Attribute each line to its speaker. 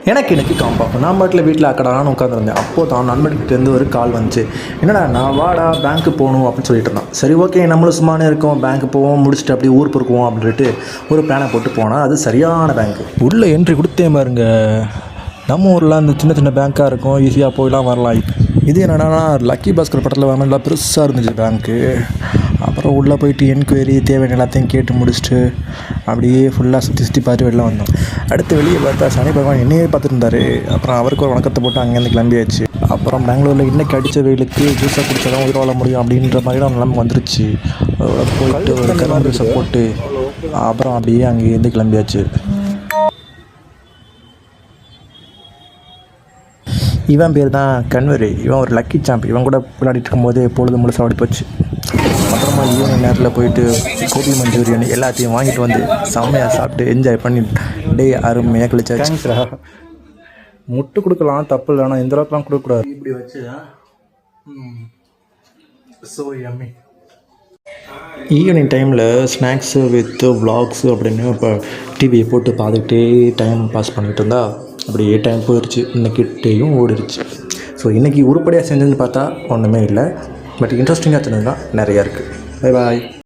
Speaker 1: எனக்கு இன்றைக்கி காம்பாகும். நான் பாட்டில் வீட்டில் அக்கடான்னு உட்காந்துருந்தேன். அப்போது தான் நண்பர்கிட்டேருந்து ஒரு கால் வந்துச்சு. என்னடா நான் வாடா பேங்க்கு போகணும் அப்படின்னு சொல்லிட்டு இருந்தான். சரி ஓகே நம்மளும் சும்மானே இருக்கோம், பேங்க்கு போவோம், முடிச்சுட்டு அப்படியே ஊர் பொறுக்குவோம் அப்படின்ட்டு ஒரு பிளானை போட்டு போனால் அது சரியான பேங்க்கு. உள்ளே என்ட்ரி கொடுத்தே பாருங்க. நம்ம ஊரில் அந்த சின்ன சின்ன பேங்க்காக இருக்கும், ஈஸியாக போயெலாம் வரலாம். இது என்னென்னா லக்கி பாஸ்கர் படத்தில் வர நல்லா பெருசாக இருந்துச்சு பேங்க்கு. அப்புறம் உள்ளே போயிட்டு என்கொயரி தேவையான எல்லாத்தையும் கேட்டு முடிச்சுட்டு அப்படியே ஃபுல்லாக சுற்றி பார்த்து வெளில வந்தோம். அடுத்து வெளியே பார்த்தா சனி பகவான் என்னையே பார்த்துட்டு இருந்தார். அப்புறம் அவருக்கு ஒரு வணக்கத்தை போட்டு அங்கேருந்து கிளம்பியாச்சு. அப்புறம் பெங்களூரில் இன்றைக்கி அடித்த வெயிலுக்கு ஜூஸாக குடிச்சா தான் உயிர் வாழ முடியும் அப்படின்ற மாதிரிலாம் நிலைமை வந்துருச்சு. அதோட போயிட்டு ஒரு கரும்பு ஜூஸை போட்டு அப்புறம் அப்படியே அங்கேருந்து கிளம்பியாச்சு. இவன் பேர் தான் கன்வரி. இவன் ஒரு லக்கி சாம்ப். இவன் கூட விளையாடிட்டு இருக்கும்போது பொழுது முழுசாக ஓடி போச்சு. அப்புறமா ஈவினிங் நேரத்தில் போயிட்டு கோபி மஞ்சூரியன் எல்லாத்தையும் வாங்கிட்டு வந்து செம்மையாக சாப்பிட்டு என்ஜாய் பண்ணி டே அருமையாக கழிச்சாச்சு. முட்டு கொடுக்கலாம் தப்பு இல்லை, ஆனால் இந்த அளவுக்குலாம் கொடுக்கக்கூடாது. இப்படி வச்சு ஸோ யம்மி. ஈவினிங் டைமில் ஸ்நாக்ஸு வித் விளாக்ஸு அப்படின்னு இப்போ டிவியை போட்டு பார்த்துக்கிட்டே டைம் பாஸ் பண்ணிகிட்டு இருந்தா அப்படியே டைம் போயிடுச்சு. இன்றைக்கி டேயும் ஓடிடுச்சு. ஸோ இன்றைக்கி உருப்படியாக செஞ்சதுன்னு பார்த்தா ஒன்றுமே இல்லை. பட் இன்ட்ரெஸ்டிங்காக சொன்னதுதான் நிறையா இருக்குது. Bye bye.